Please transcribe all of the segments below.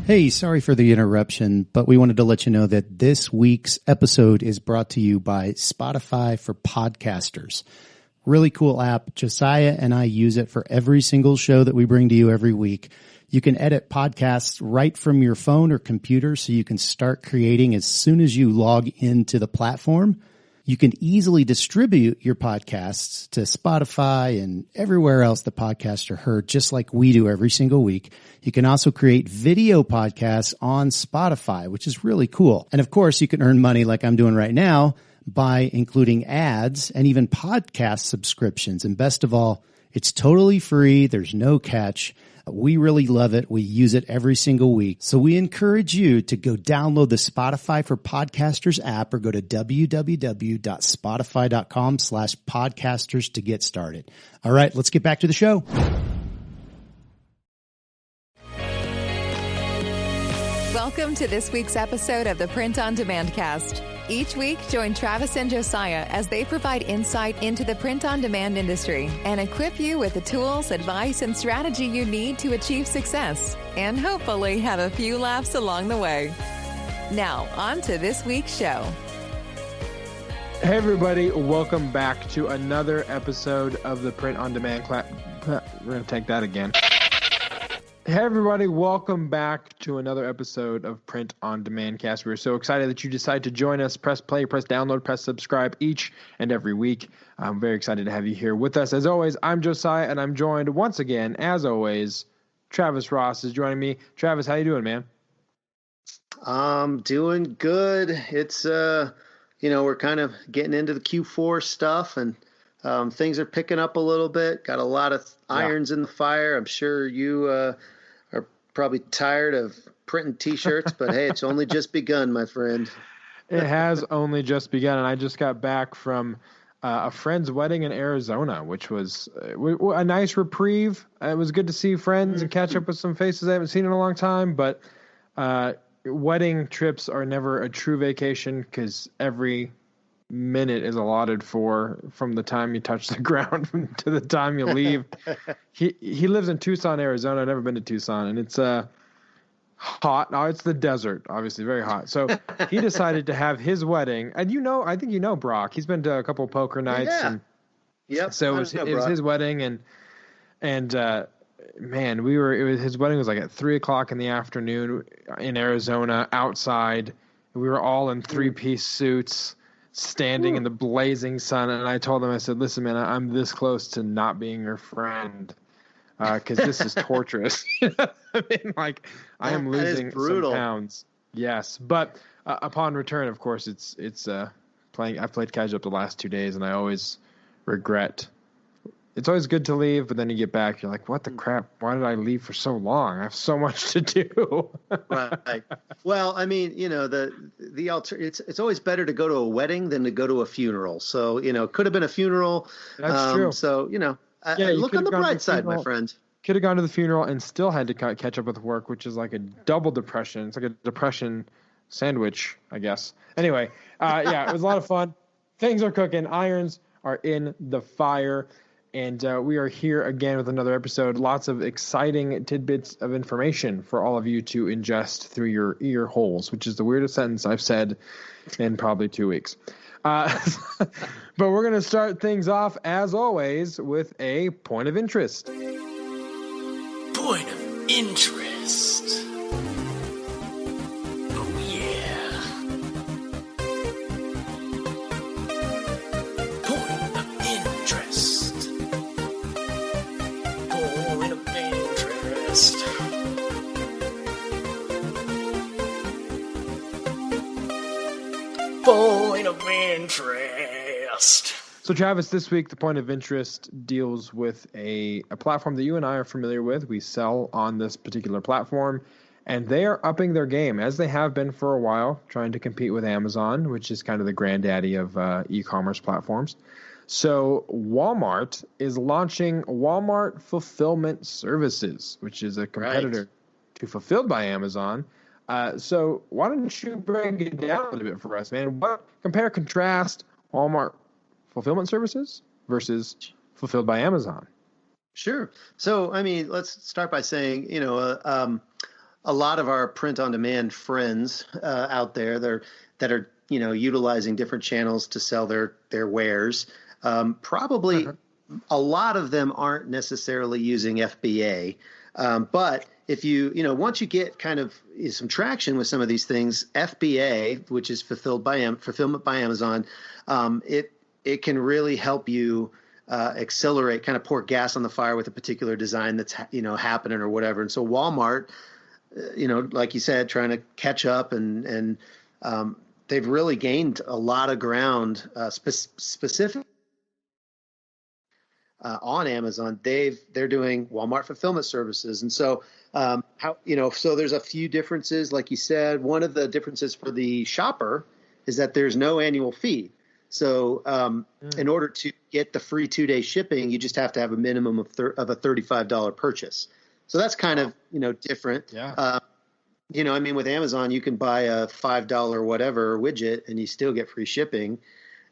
Hey, sorry for the interruption, but we wanted to let you know that this week's episode is brought to you by Spotify for Podcasters. Really cool app. Josiah and I use it for every single show that we bring to you every week. You can edit podcasts right from your phone or computer, so you can start creating as soon as you log into the platform. You can easily distribute your podcasts to Spotify and everywhere else the podcasts are heard, just like we do every single week. You can also create video podcasts on Spotify, which is really cool. And of course, you can earn money like I'm doing right now by including ads and even podcast subscriptions. And best of all, it's totally free. There's no catch. We really love it. We use it every single week. So we encourage you to go download the Spotify for Podcasters app or go to www.spotify.com/podcasters to get started. All right, let's get back to the show. Welcome to this week's episode of the Print on Demand Cast. Each week, join Travis and Josiah as they provide insight into the print-on-demand industry and equip you with the tools, advice, and strategy you need to achieve success and hopefully have a few laughs along the way. Now, on to this week's show. Hey, everybody. Welcome back to another episode of the Print on Demand class. We're going to take that again. Hey, everybody. Welcome back to another episode of Print on Demand Cast. We're so excited that you decide to join us. Press play, press download, press subscribe each and every week. I'm very excited to have you here with us. As always, I'm Josiah, and I'm joined once again, as always, Travis Ross is joining me. Travis, how you doing, man? I'm doing good. It's, we're kind of getting into the Q4 stuff, and things are picking up a little bit. Got a lot of irons in the fire. I'm sure you are probably tired of printing T-shirts, but hey, it's only just begun, my friend. It has only just begun, and I just got back from a friend's wedding in Arizona, which was a nice reprieve. It was good to see friends and catch up with some faces I haven't seen in a long time, but wedding trips are never a true vacation because every minute is allotted from the time you touch the ground to the time you leave. He lives in Tucson, Arizona. I've never been to Tucson, and it's hot. Oh, it's the desert, obviously, very hot. So he decided to have his wedding, and I think you know Brock. He's been to a couple of poker nights. Yeah. And yep. So it was his wedding, and man, his wedding was like at 3:00 in the afternoon in Arizona outside. We were all in 3-piece suits, standing in the blazing sun, and I told him, I said, listen, man, I'm this close to not being your friend because this is torturous. I mean, like, I am losing some pounds. Yes, but upon return, of course, it's playing. I've played catch up the last 2 days, and I always regret. It's always good to leave, but then you get back, you're like, what the crap? Why did I leave for so long? I have so much to do. Right. Well, I mean, it's always better to go to a wedding than to go to a funeral. So, it could have been a funeral. That's true. So, look on the bright side, my friend. Could have gone to the funeral and still had to catch up with work, which is like a double depression. It's like a depression sandwich, I guess. Anyway, it was a lot of fun. Things are cooking. Irons are in the fire. And we are here again with another episode. Lots of exciting tidbits of information for all of you to ingest through your ear holes, which is the weirdest sentence I've said in probably 2 weeks. But we're going to start things off, as always, with a point of interest. Point of interest. Oh, yeah. Point of interest. Point of interest. Point of interest. So, Travis, this week, the point of interest deals with a platform that you and I are familiar with. We sell on this particular platform, and they are upping their game, as they have been for a while, trying to compete with Amazon, which is kind of the granddaddy of e-commerce platforms. So Walmart is launching Walmart Fulfillment Services, which is a competitor to Fulfilled by Amazon. So why don't you break it down a little bit for us, man? Compare, contrast Walmart Fulfillment Services versus Fulfilled by Amazon. Sure. So, I mean, let's start by saying, a lot of our print on demand friends out there that are utilizing different channels to sell their wares. Probably a lot of them aren't necessarily using FBA, but if once you get kind of some traction with some of these things, FBA, which is fulfillment by Amazon, it can really help you accelerate, kind of pour gas on the fire with a particular design that's happening or whatever. And so Walmart, like you said, trying to catch up and they've really gained a lot of ground, specific on Amazon. They're doing Walmart fulfillment services. And so, so there's a few differences, like you said. One of the differences for the shopper is that there's no annual fee. So in order to get the free 2-day shipping, you just have to have a minimum of a $35 purchase. So that's kind of, different. Yeah. With Amazon, you can buy a $5 whatever widget and you still get free shipping.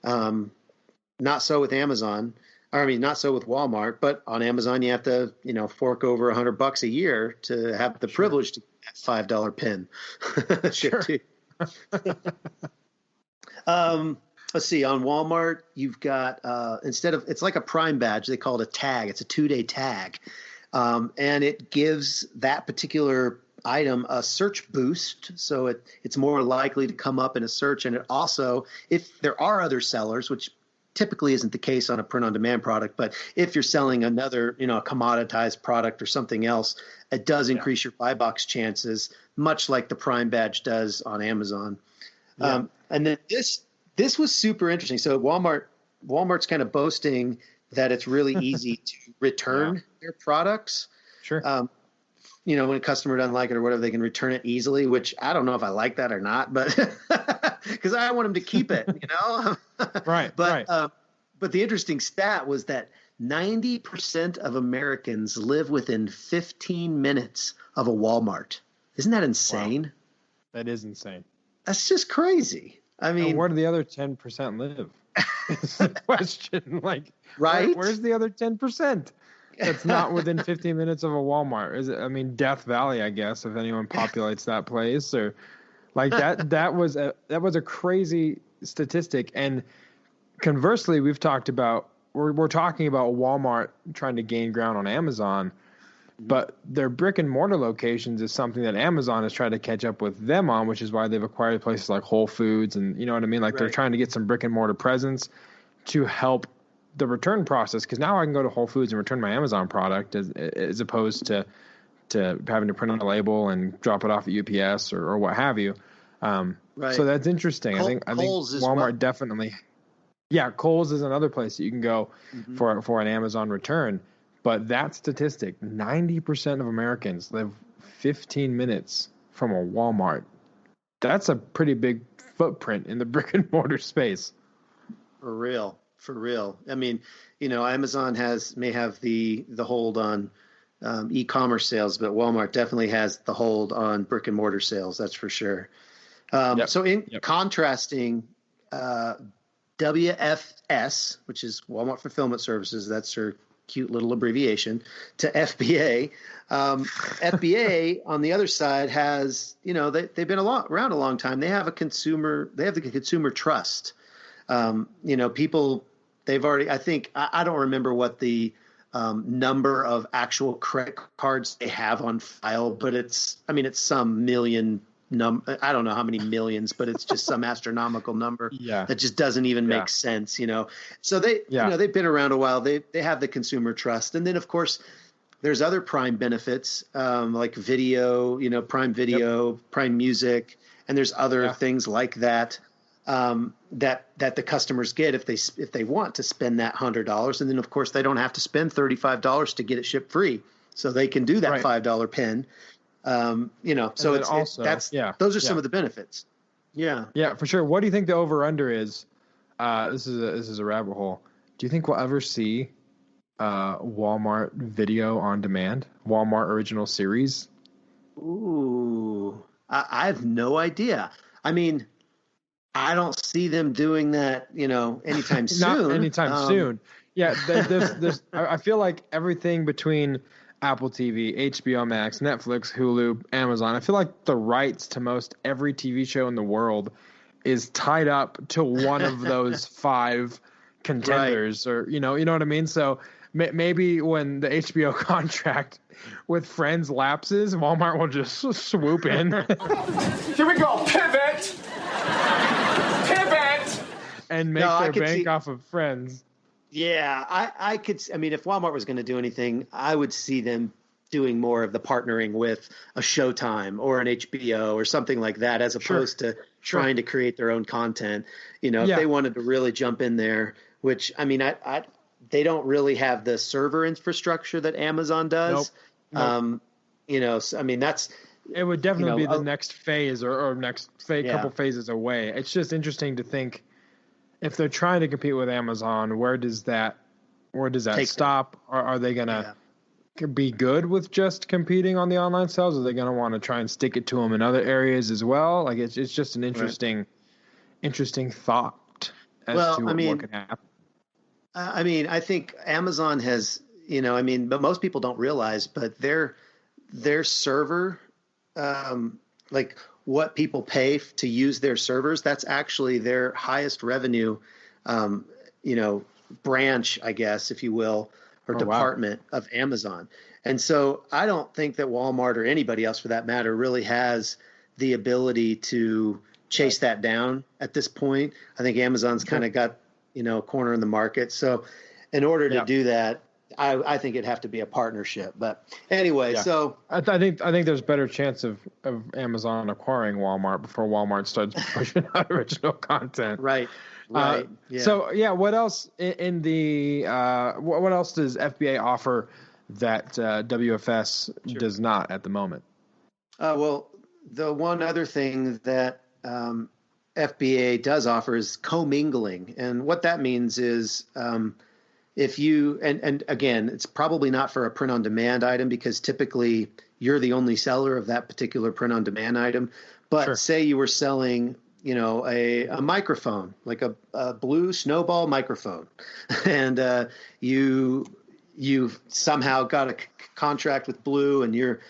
Not so with Amazon. Not so with Walmart, but on Amazon, you have to, fork over $100 a year to have the privilege to get that $5 pin. Sure. Let's see. On Walmart, you've got it's like a Prime badge. They call it a tag. It's a 2-day tag, and it gives that particular item a search boost, so it's more likely to come up in a search. And it also, if there are other sellers, which typically isn't the case on a print-on-demand product, but if you're selling another, a commoditized product or something else, it does increase your buy box chances, much like the Prime badge does on Amazon. Yeah. And then this was super interesting. So Walmart's kind of boasting that it's really easy to return their products. Sure. When a customer doesn't like it or whatever, they can return it easily, which I don't know if I like that or not, but because I want them to keep it, Right. But the interesting stat was that 90% of Americans live within 15 minutes of a Walmart. Isn't that insane? Wow. That is insane. That's just crazy. I mean, where do the other 10% live? Is the question. Right? Where's the other 10%? It's not within 15 minutes of a Walmart. Is it? Death Valley, I guess, if anyone populates that place, or that was a crazy statistic. And conversely, we're talking about Walmart trying to gain ground on Amazon, but their brick and mortar locations is something that Amazon is trying to catch up with them on, which is why they've acquired places like Whole Foods, and you know what I mean? They're trying to get some brick and mortar presence to help the return process, because now I can go to Whole Foods and return my Amazon product as opposed to having to print on a label and drop it off at UPS or what have you. So that's interesting. I think Walmart definitely. Yeah, Kohl's is another place that you can go for an Amazon return. But that statistic, 90% of Americans live 15 minutes from a Walmart. That's a pretty big footprint in the brick and mortar space. For real. Amazon may have the hold on e-commerce sales, but Walmart definitely has the hold on brick and mortar sales. That's for sure. So contrasting WFS, which is Walmart Fulfillment Services, that's their cute little abbreviation, to FBA. FBA on the other side has, they've been around a long time. They have the consumer trust. People, they've already, I don't remember what the number of actual credit cards they have on file, but it's some million I don't know how many millions, but it's just some astronomical number that just doesn't even make sense, So they've been around a while. They have the consumer trust. And then of course there's other Prime benefits, like video, Prime Video, Prime Music, and there's other things like that. That the customers get if they want to spend that $100, and then of course they don't have to spend $35 to get it shipped free, so they can do that $5 pin. So those are some of the benefits. Yeah, for sure. What do you think the over under is? This is a rabbit hole. Do you think we'll ever see Walmart video on demand, Walmart original series? Ooh, I have no idea. I don't see them doing that, anytime soon. Not anytime soon. Yeah, there's I feel like everything between Apple TV, HBO Max, Netflix, Hulu, Amazon. I feel like the rights to most every TV show in the world is tied up to one of those 5 contenders, or you know what I mean. So maybe when the HBO contract with Friends lapses, Walmart will just swoop in. Here we go. Pivot. And make their bank off of Friends. Yeah, I could. I mean, if Walmart was going to do anything, I would see them doing more of the partnering with a Showtime or an HBO or something like that, as opposed to trying to create their own content. You know, if they wanted to really jump in there, which I mean, they don't really have the server infrastructure that Amazon does. Nope. You know, so, I mean, it would definitely be the next phase or next couple phases away. It's just interesting to think, if they're trying to compete with Amazon, where does that stop? Or are they going to be good with just competing on the online sales? Are they going to want to try and stick it to them in other areas as well? Like it's just an interesting thought as to what could happen. I mean, I think Amazon has, but most people don't realize, but their server, like what people pay to use their servers, that's actually their highest revenue, branch, I guess, if you will, or department of Amazon. And so I don't think that Walmart or anybody else for that matter really has the ability to chase that down at this point. I think Amazon's kind of got, a corner in the market. So in order to do that, I think it'd have to be a partnership. But anyway, so I think there's better chance of Amazon acquiring Walmart before Walmart starts pushing out original content. Right. So what else in the what else does FBA offer that WFS does not at the moment? Well, the one other thing that FBA does offer is commingling, and what that means is if you and again, it's probably not for a print-on-demand item because typically you're the only seller of that particular print-on-demand item. But say you were selling, a microphone, like a blue Snowball microphone, and you've somehow got a contract with Blue, and you're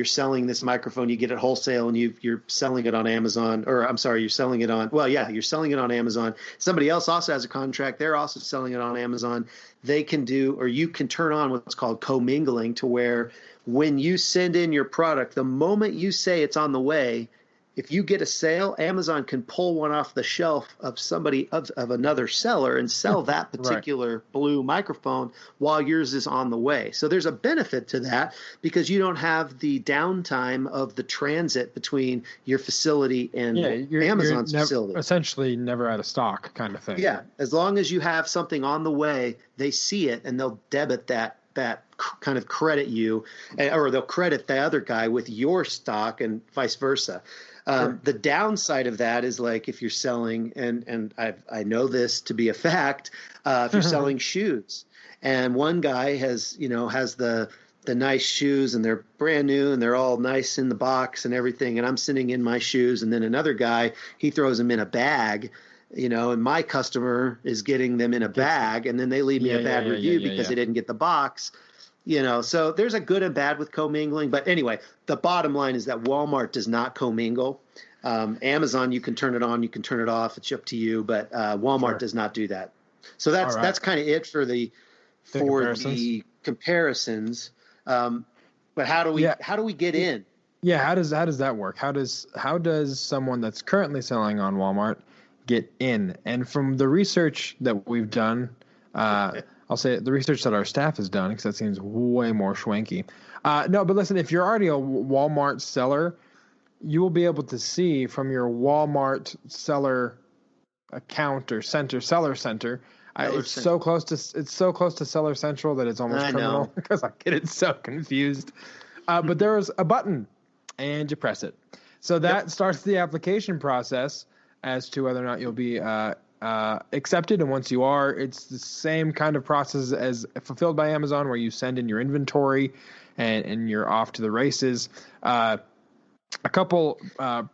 selling this microphone. You get it wholesale, and you're selling it on Amazon, or I'm sorry, you're selling it on. Well, yeah, you're selling it on Amazon. Somebody else also has a contract. They're also selling it on Amazon. They can do, or you can turn on what's called commingling, to where when you send in your product, the moment you say it's on the way, if you get a sale, Amazon can pull one off the shelf of somebody of another seller and sell that particular Blue microphone while yours is on the way. So there's a benefit to that because you don't have the downtime of the transit between your facility and Amazon's facility. Essentially never out of stock kind of thing. Yeah. As long as you have something on the way, they see it and they'll debit that kind of credit you, or they'll credit the other guy with your stock and vice versa. The downside of that is, like, if you're selling, and I know this to be a fact, if you're selling shoes, and one guy has the nice shoes and they're brand new and they're all nice in the box and everything, and I'm sending in my shoes, and then another guy, he throws them in a bag, and my customer is getting them in a bag, and then they leave me a bad review because they didn't get the box. So there's a good and bad with commingling. But anyway, the bottom line is that Walmart does not commingle. Amazon, you can turn it on, you can turn it off. It's up to you. But Walmart does not do that. So that's kind of it for the comparisons. But how do we get in? Yeah, how does that work? How does someone that's currently selling on Walmart get in? And from the research that we've done, I'll say the research that our staff has done, because that seems way more schwanky. No, but listen, if you're already a Walmart seller, you will be able to see from your Walmart seller account or seller center. It's so close to Seller Central that it's almost criminal because I get it so confused. But there's a button, and you press it. So that starts the application process as to whether or not you'll be accepted, and once you are, it's the same kind of process as fulfilled by Amazon, where you send in your inventory and you're off to the races. a couple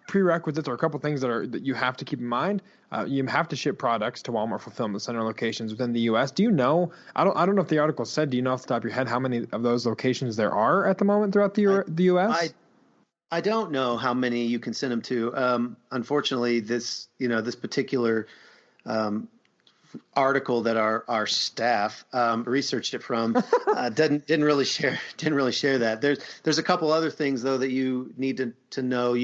prerequisites or a couple things that you have to keep in mind. You have to ship products to Walmart fulfillment center locations within the U.S. Do you know? I don't know if the article said. Do you know off the top of your head how many of those locations there are at the moment throughout the U.S.? I don't know how many you can send them to. Unfortunately, this particular article that our staff researched it from didn't really share that. There's a couple other things though that you need to know.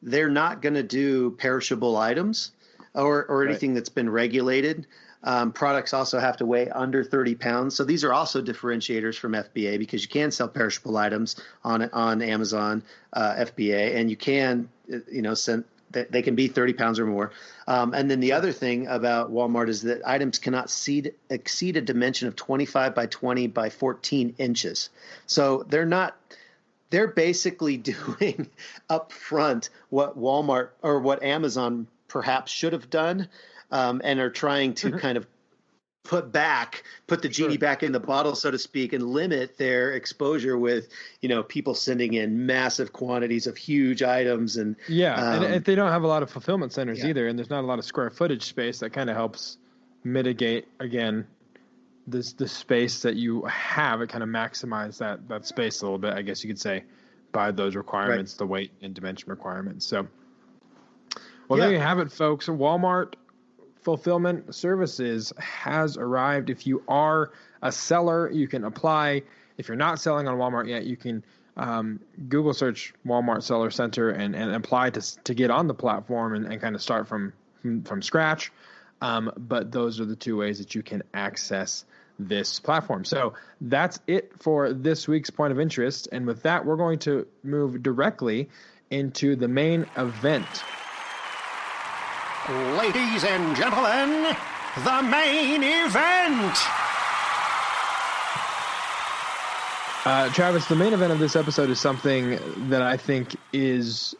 They're not going to do perishable items or anything that's been regulated. Products also have to weigh under 30 pounds. So these are also differentiators from FBA, because you can sell perishable items on Amazon FBA, and you can send. They can be 30 pounds or more. And then the other thing about Walmart is that items cannot exceed a dimension of 25 by 20 by 14 inches. So they're basically doing up front what Walmart or what Amazon perhaps should have done, and are trying to kind of put the genie back in the bottle, so to speak, and limit their exposure with, people sending in massive quantities of huge items. And and if they don't have a lot of fulfillment centers either, and there's not a lot of square footage space, that kind of helps mitigate, again, the space that you have. It kind of maximize that space a little bit, I guess you could say, by those requirements, the weight and dimension requirements. So, there you have it, folks. Walmart Fulfillment Services has arrived. If you are a seller, you can apply. If you're not selling on Walmart yet, you can Google search Walmart Seller Center and apply to get on the platform and kind of start from scratch. But those are the two ways that you can access this platform. So that's it for this week's Point of Interest. And with that, we're going to move directly into the main event. Ladies and gentlemen, the main event. Travis, the main event of this episode is something that I think is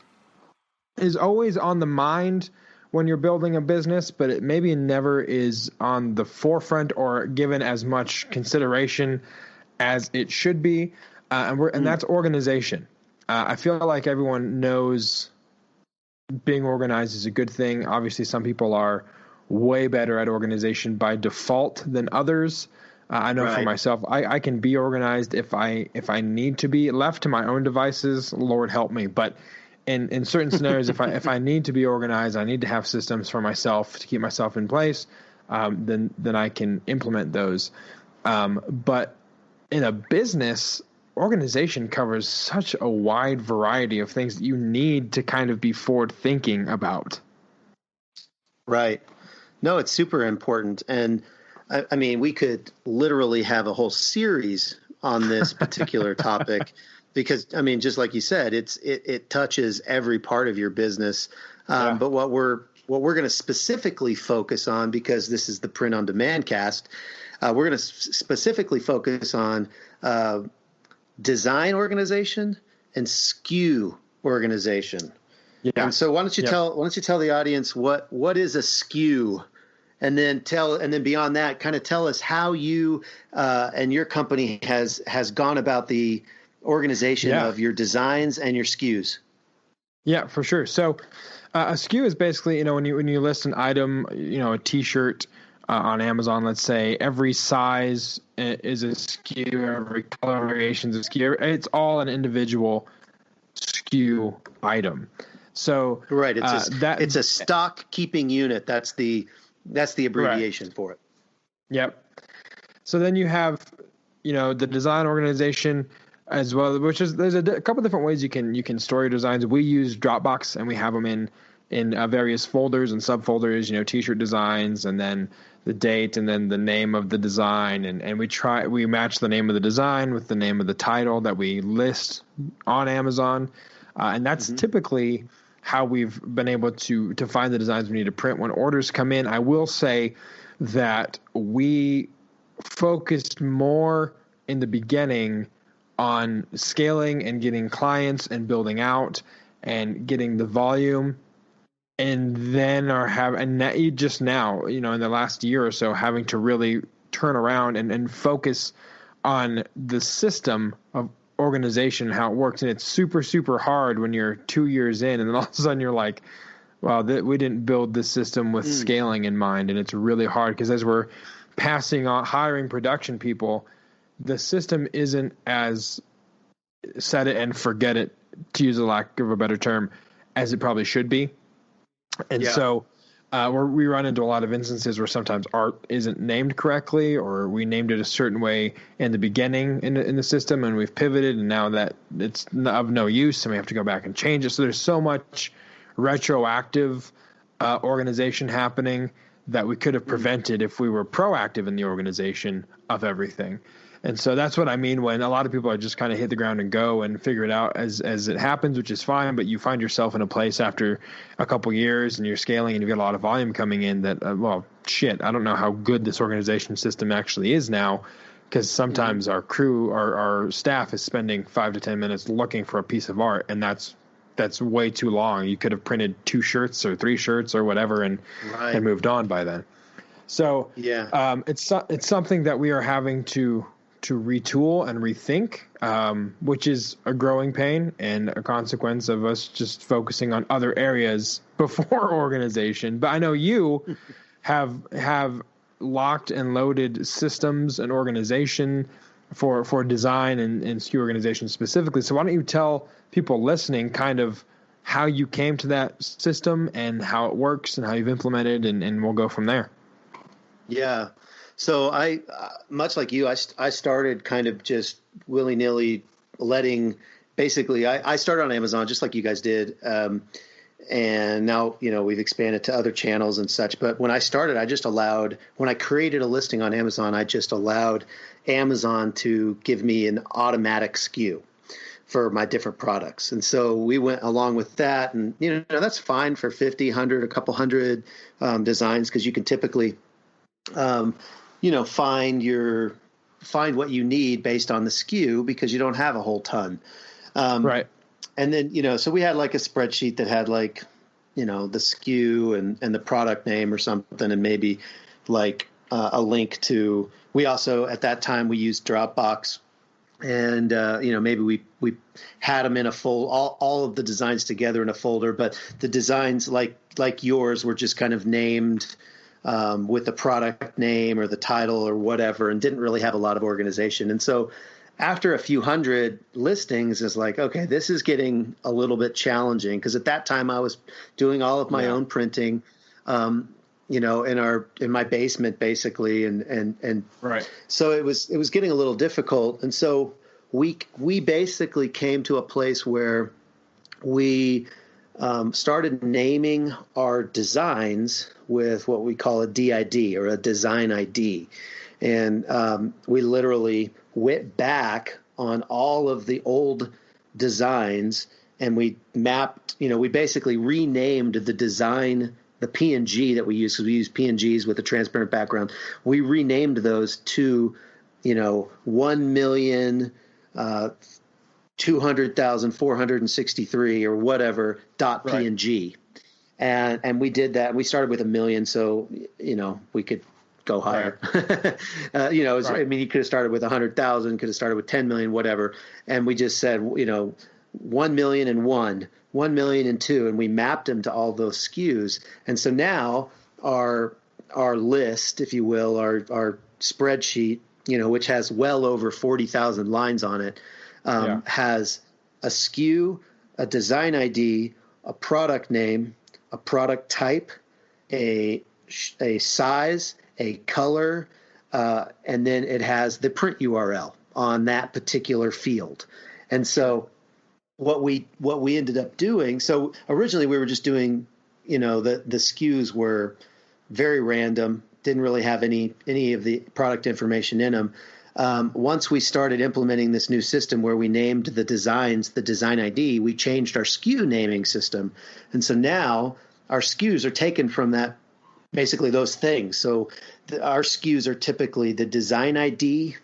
always on the mind when you're building a business, but it maybe never is on the forefront or given as much consideration as it should be. And that's organization. I feel like everyone knows being organized is a good thing. Obviously, some people are way better at organization by default than others. I know for myself, I can be organized if I need to be. Left to my own devices, Lord help me. But in certain scenarios, if I need to be organized, I need to have systems for myself to keep myself in place. Then I can implement those. But in a business, organization covers such a wide variety of things that you need to kind of be forward thinking about. Right. No, it's super important. And I mean, we could literally have a whole series on this particular topic because, I mean, just like you said, it touches every part of your business. But what we're going to specifically focus on, because this is the Print on Demand cast, we're going to specifically focus on design organization and SKU organization. Yeah. And so why don't you tell the audience what is a SKU, and then beyond that, kind of tell us how you and your company has gone about the organization of your designs and your SKUs. Yeah, for sure. So a SKU is basically, when you list an item, a T-shirt on Amazon, let's say, every size is a SKU, every color variation is a SKU. It's all an individual SKU item. So it's a stock keeping unit. That's the abbreviation for it. Yep. So then you have, the design organization as well, which is there's a couple different ways you can store your designs. We use Dropbox, and we have them in various folders and subfolders. T-shirt designs, and then the date, and then the name of the design, and we match the name of the design with the name of the title that we list on Amazon, and that's typically how we've been able to find the designs we need to print when orders come in. I will say that we focused more in the beginning on scaling and getting clients and building out and getting the volume, and then just now, in the last year or so, having to really turn around and focus on the system of organization, how it works. And it's super, super hard when you're 2 years in and then all of a sudden you're like, wow, we didn't build this system with scaling in mind. And it's really hard because as we're passing on hiring production people, the system isn't as set it and forget it, to use a lack of a better term, as it probably should be. And so we run into a lot of instances where sometimes art isn't named correctly, or we named it a certain way in the beginning in the system, and we've pivoted, and now that it's of no use, and we have to go back and change it. So there's so much retroactive organization happening that we could have prevented if we were proactive in the organization of everything. And so that's what I mean when a lot of people are just kind of hit the ground and go and figure it out as it happens, which is fine. But you find yourself in a place after a couple years and you're scaling and you've got a lot of volume coming in that, well, shit, I don't know how good this organization system actually is now, because sometimes our crew, our staff is spending 5 to 10 minutes looking for a piece of art, and that's way too long. You could have printed 2 shirts or 3 shirts or whatever and moved on by then. So it's something that we are having to retool and rethink, which is a growing pain and a consequence of us just focusing on other areas before organization. But I know you have locked and loaded systems and organization for design and SKU organization specifically. So why don't you tell people listening kind of how you came to that system and how it works and how you've implemented, and we'll go from there. Yeah. So I, much like you, I started kind of just willy-nilly letting, basically, I started on Amazon just like you guys did. And now, we've expanded to other channels and such. But when I started, when I created a listing on Amazon, I just allowed Amazon to give me an automatic SKU for my different products. And so we went along with that. And, that's fine for 50, 100, a couple hundred designs, because you can typically find what you need based on the SKU, because you don't have a whole ton. Right. And then, so we had like a spreadsheet that had like, the SKU and the product name or something, and maybe like a link to, we also, at that time we used Dropbox, and, maybe we had them in a all of the designs together in a folder, but the designs like yours were just kind of named with the product name or the title or whatever, and didn't really have a lot of organization. And so after a few hundred listings, is like, okay, this is getting a little bit challenging, because at that time I was doing all of my own printing, in my basement basically. And right. So it was getting a little difficult. And so we basically came to a place where we started naming our designs with what we call a DID, or a design ID. And we literally went back on all of the old designs, and we mapped, we basically renamed the design, the PNG that we use, because we use PNGs with a transparent background. We renamed those to, 1,200,463 or whatever .png. And we did that. We started with 1 million, so we could go higher. Right. I mean, you could have started with 100,000, could have started with 10 million, whatever. And we just said, 1 million and 1 million and 2, and we mapped them to all those SKUs. And so now our list, if you will, our spreadsheet, which has well over 40,000 lines on it, has a SKU, a design ID, a product name, a product type, a size, a color, and then it has the print URL on that particular field. And so what we ended up doing, so originally we were just doing, the SKUs were very random, didn't really have any of the product information in them. Once we started implementing this new system where we named the designs, the design ID, we changed our SKU naming system. And so now our SKUs are taken from that, basically those things. So our SKUs are typically the design ID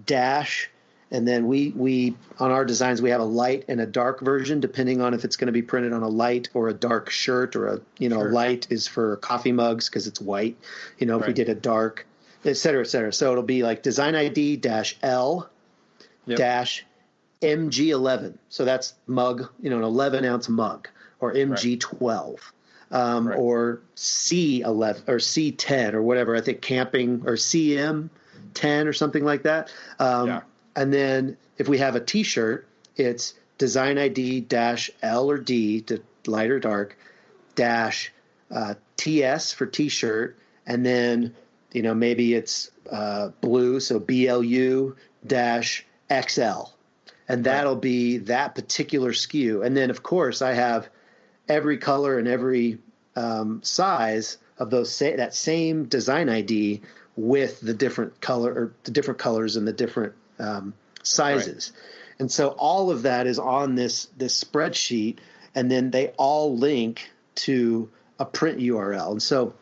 dash, and then we on our designs, we have a light and a dark version, depending on if it's going to be printed on a light or a dark shirt, or a, sure. Light is for coffee mugs because it's white, if we did a dark, et cetera, et cetera. So it'll be like design ID -L -, MG11. So that's mug, an 11-ounce mug, or MG12, or C11 or C10 or whatever. I think camping, or CM10 or something like that. And then if we have a T-shirt, it's design ID -L or D, to light or dark, dash TS for T-shirt, and then maybe it's blue, so BLU -XL, and that'll be that particular SKU. And then of course I have every color and every size of that same design ID with the different colors and the different sizes. And so all of that is on this spreadsheet, and then they all link to a print URL. And so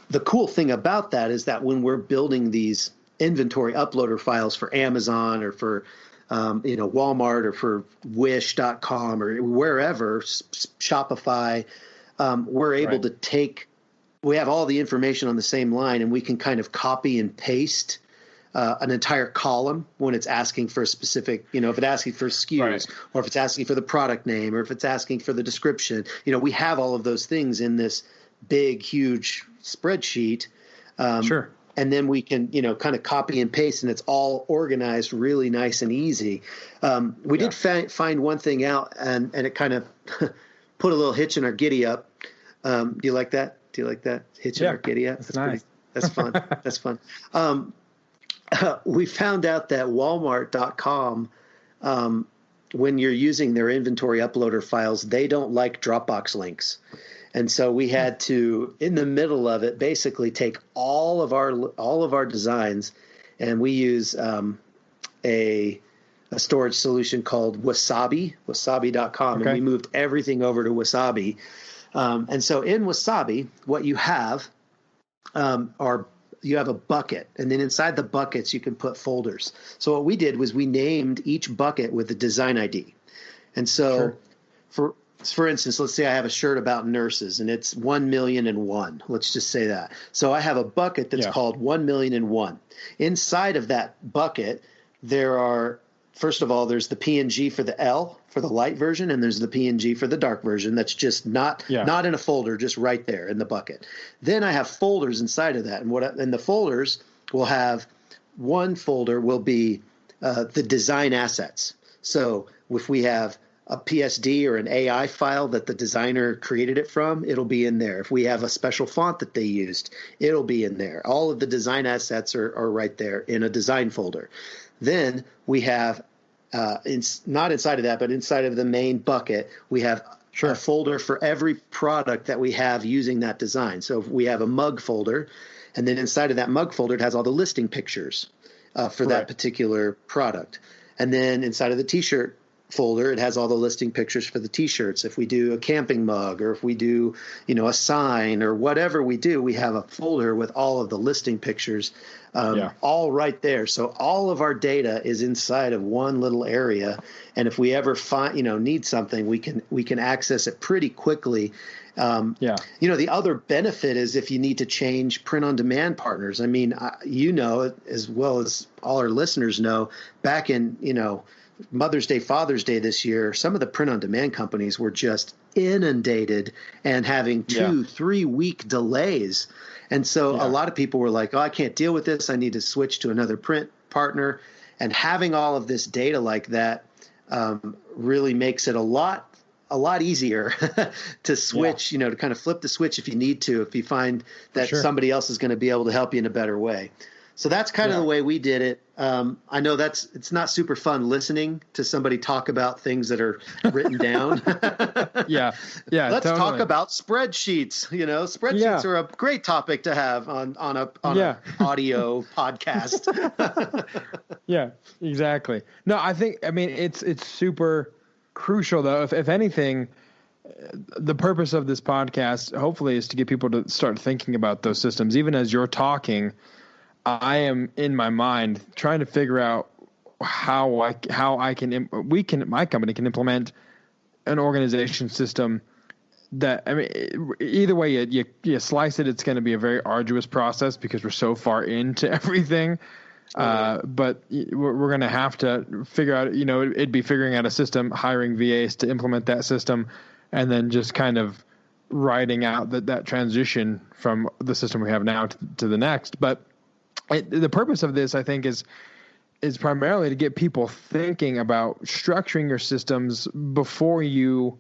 the cool thing about that is that when we're building these inventory uploader files for Amazon or for Walmart or for Wish.com or wherever, Shopify, we're able to we have all the information on the same line, and we can kind of copy and paste an entire column when it's asking for a specific, if it's asking for SKUs, or if it's asking for the product name, or if it's asking for the description. We have all of those things in this big, huge spreadsheet. And then we can, kind of copy and paste, and it's all organized really nice and easy. We did find one thing out, and it kind of put a little hitch in our giddy up. Do you like that? Hitch in our giddy up? That's nice. That's fun. That's fun. We found out that Walmart.com, when you're using their inventory uploader files, they don't like Dropbox links. And so we had to, in the middle of it, basically take all of our designs, and we use a storage solution called wasabi.com, and we moved everything over to Wasabi. And so in Wasabi, what you have you have a bucket, and then inside the buckets you can put folders. So what we did was we named each bucket with a design ID. And so for instance, let's say I have a shirt about nurses, and it's 1,000,001. Let's just say that. So I have a bucket that's called 1,000,001. Inside of that bucket, there are, first of all, there's the PNG for the L, for the light version, and there's the PNG for the dark version. That's just not in a folder, just right there in the bucket. Then I have folders inside of that, and the folders will have, one folder will be the design assets. So if we have a PSD or an AI file that the designer created it from, it'll be in there. If we have a special font that they used, it'll be in there. All of the design assets are right there in a design folder. Then we have, not inside of that, but inside of the main bucket, we have a folder for every product that we have using that design. So if we have a mug folder, and then inside of that mug folder, it has all the listing pictures for that particular product. And then inside of the T-shirt folder, it has all the listing pictures for the T-shirts. If we do a camping mug, or if we do, a sign, or whatever we do, we have a folder with all of the listing pictures, all right there. So all of our data is inside of one little area, and if we ever need something, we can access it pretty quickly. The other benefit is if you need to change print-on-demand partners. I mean, as well as all our listeners know, back in Mother's Day, Father's Day this year, some of the print-on-demand companies were just inundated and having 2-3 week delays. And so a lot of people were like, I can't deal with this. I need to switch to another print partner. And having all of this data like that really makes it a lot easier to switch, to kind of flip the switch if you need to, if you find that somebody else is going to be able to help you in a better way. So that's kind of the way we did it. I know it's not super fun listening to somebody talk about things that are written down. Let's talk about spreadsheets. Spreadsheets are a great topic to have on an audio podcast. Yeah, exactly. No, I mean, it's super crucial though. If anything, the purpose of this podcast hopefully is to get people to start thinking about those systems. Even as you're talking, I am in my mind trying to figure out how my company can implement an organization system that, I mean, either way you slice it, it's going to be a very arduous process because we're so far into everything. But we're going to have to figure out, it'd be figuring out a system, hiring VAs to implement that system, and then just kind of riding out that transition from the system we have now to the next. But the purpose of this, I think, is primarily to get people thinking about structuring your systems before you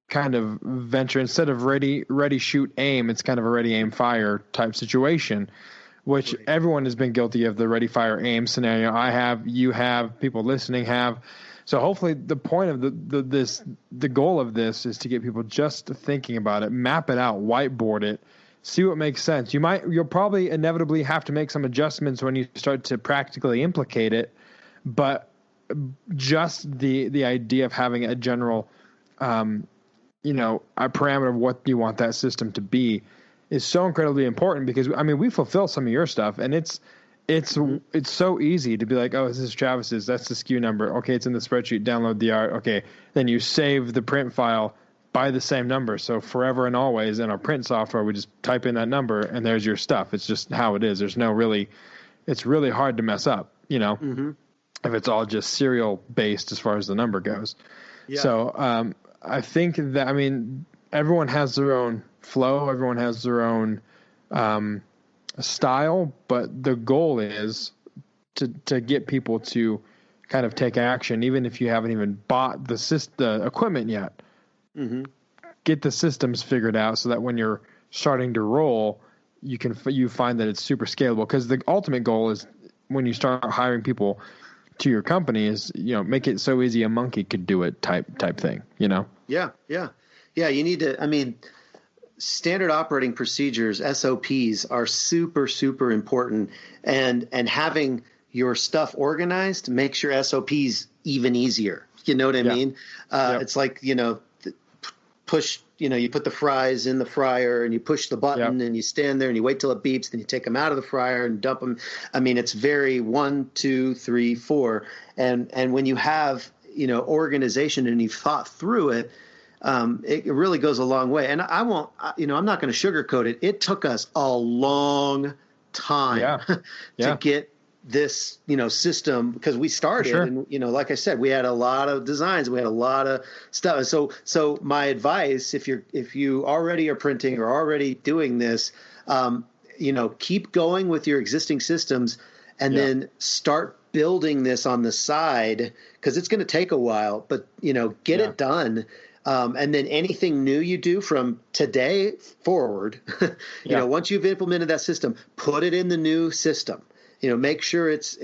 kind of venture. Instead of ready, shoot, aim, it's kind of a ready, aim, fire type situation, which everyone has been guilty of the ready, fire, aim scenario. I have, you have, people listening have. So hopefully the point of the goal of this is to get people just thinking about it, map it out, whiteboard it, see what makes sense. You'll probably inevitably have to make some adjustments when you start to practically implicate it, but just the idea of having a general, a parameter of what you want that system to be is so incredibly important, because we fulfill some of your stuff, and it's so easy to be like, oh, this is Travis's, that's the SKU number. Okay, it's in the spreadsheet, download the art. Okay, then you save the print file by the same number. So forever and always in our print software, we just type in that number and there's your stuff. It's just how it is. There's it's really hard to mess up, if it's all just serial based as far as the number goes. Yeah. So I think that, everyone has their own flow. Everyone has their own style, but the goal is to get people to kind of take action, even if you haven't even bought the equipment yet. Mm-hmm. Get the systems figured out so that when you're starting to roll, you find that it's super scalable. Because the ultimate goal is, when you start hiring people to your company, is make it so easy a monkey could do it type thing. Yeah. You need to. Standard operating procedures, SOPs, are super, super important, and having your stuff organized makes your SOPs even easier. You know what I mean? It's like, push, you put the fries in the fryer and you push the button and you stand there and you wait till it beeps, then you take them out of the fryer and dump them. It's very 1, 2, 3, 4. And when you have, organization and you've thought through it, it really goes a long way. And I'm not going to sugarcoat it. It took us a long time to get this, system, because we started and, like I said, we had a lot of designs, we had a lot of stuff. So my advice, if you already are printing or already doing this, keep going with your existing systems and then start building this on the side, because it's going to take a while, but, get it done. And then anything new you do from today forward, once you've implemented that system, put it in the new system. Make sure it's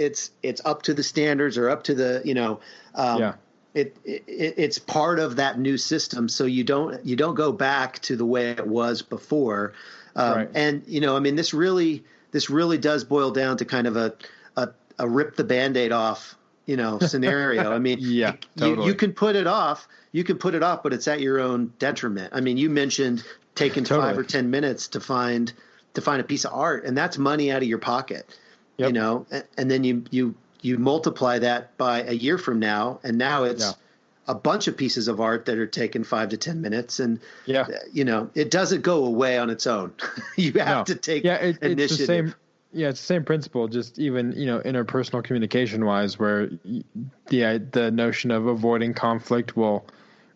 up to the standards, or up to the, it's part of that new system. So you don't go back to the way it was before. And, this really does boil down to kind of a rip the Band-Aid off, scenario. Totally. You can put it off, but it's at your own detriment. You mentioned taking 5 or 10 minutes to find a piece of art, and that's money out of your pocket. Yep. And then you multiply that by a year from now, and now it's a bunch of pieces of art that are taking 5 to 10 minutes, and it doesn't go away on its own. You have to take initiative. It's the same. Yeah, it's the same principle, just even, interpersonal communication wise, where the notion of avoiding conflict will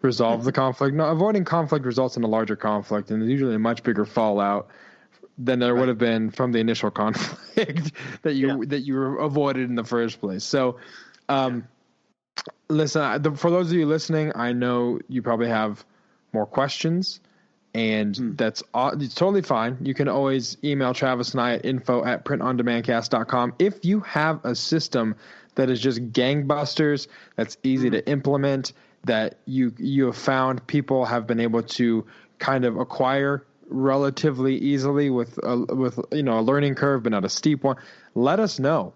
resolve the conflict. No, avoiding conflict results in a larger conflict, and there's usually a much bigger fallout than there would have been from the initial conflict that you avoided in the first place. So, listen, for those of you listening, I know you probably have more questions, and it's totally fine. You can always email Travis and I at info@printondemandcast.com. If you have a system that is just gangbusters, that's easy to implement, that you have found people have been able to kind of acquire relatively easily with a learning curve, but not a steep one, let us know.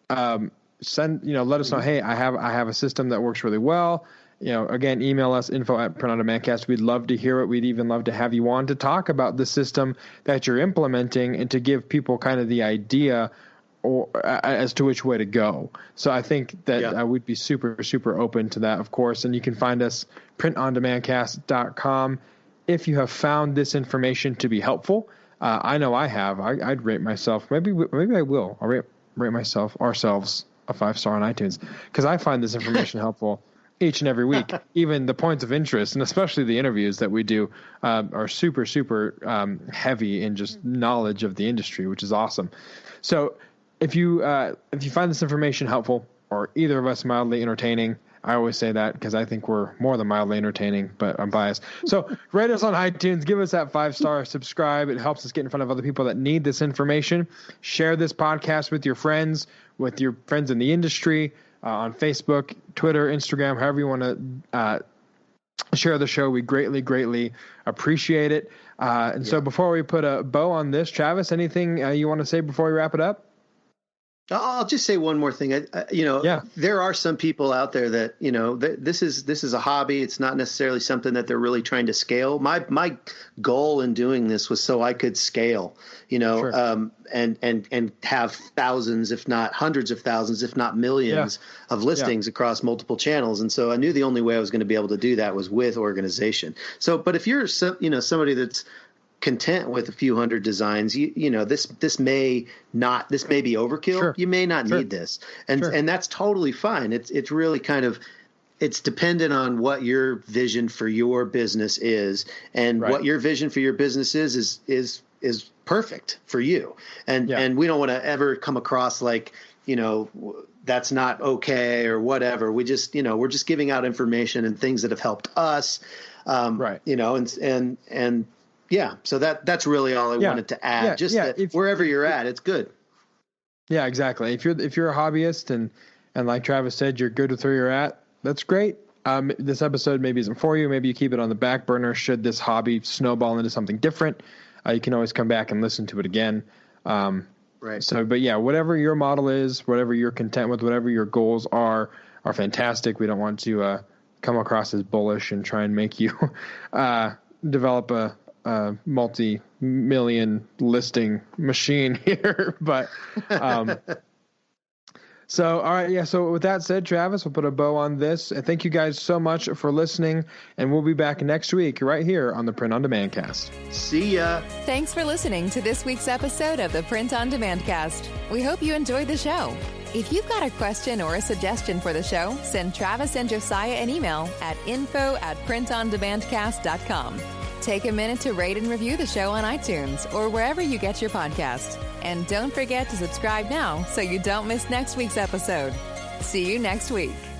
Let us know, hey, I have a system that works really well. Again, email us info@printondemandcast. We'd love to hear it. We'd even love to have you on to talk about the system that you're implementing and to give people kind of the idea or as to which way to go. So I think that I would be super, super open to that, of course. And you can find us printondemandcast.com. If you have found this information to be helpful, I know I have. I'd rate myself. Maybe I will. I'll rate ourselves a 5-star on iTunes, because I find this information helpful each and every week. Even the points of interest, and especially the interviews that we do, are super, super heavy in just knowledge of the industry, which is awesome. So if you find this information helpful, or either of us mildly entertaining, I always say that because I think we're more than mildly entertaining, but I'm biased. So rate us on iTunes, give us that 5-star, subscribe. It helps us get in front of other people that need this information. Share this podcast with your friends in the industry, on Facebook, Twitter, Instagram, however you want to share the show. We greatly, greatly appreciate it. So before we put a bow on this, Travis, anything you want to say before we wrap it up? I'll just say one more thing. There are some people out there that, this is a hobby. It's not necessarily something that they're really trying to scale. My goal in doing this was so I could scale, sure. And have thousands, if not hundreds of thousands, if not millions of listings across multiple channels. And so I knew the only way I was going to be able to do that was with organization. So, but if you're, somebody that's content with a few hundred designs, this may be overkill. Sure. You may not need this, and that's totally fine. It's really kind of, it's dependent on what your vision for your business is, and what your vision for your business is perfect for you. And we don't want to ever come across like, that's not okay or whatever. We just, we're just giving out information and things that have helped us, and yeah, so that's really all I wanted to add. That wherever you're at, it's good. Yeah, exactly. If you're a hobbyist and like Travis said, you're good with where you're at, that's great. This episode maybe isn't for you. Maybe you keep it on the back burner. Should this hobby snowball into something different, you can always come back and listen to it again. Right. So, but yeah, whatever your model is, whatever you're content with, whatever your goals are fantastic. We don't want to come across as bullish and try and make you develop a multi-million listing machine here, but so all right, so with that said, Travis, we'll put a bow on this. And thank you guys so much for listening, and we'll be back next week right here on the Print on Demand Cast. See ya. Thanks for listening to this week's episode of the Print on Demand Cast. We hope you enjoyed the show. If you've got a question or a suggestion for the show, send Travis and Josiah an email at info@printondemandcast.com. Take a minute to rate and review the show on iTunes or wherever you get your podcasts. And don't forget to subscribe now so you don't miss next week's episode. See you next week.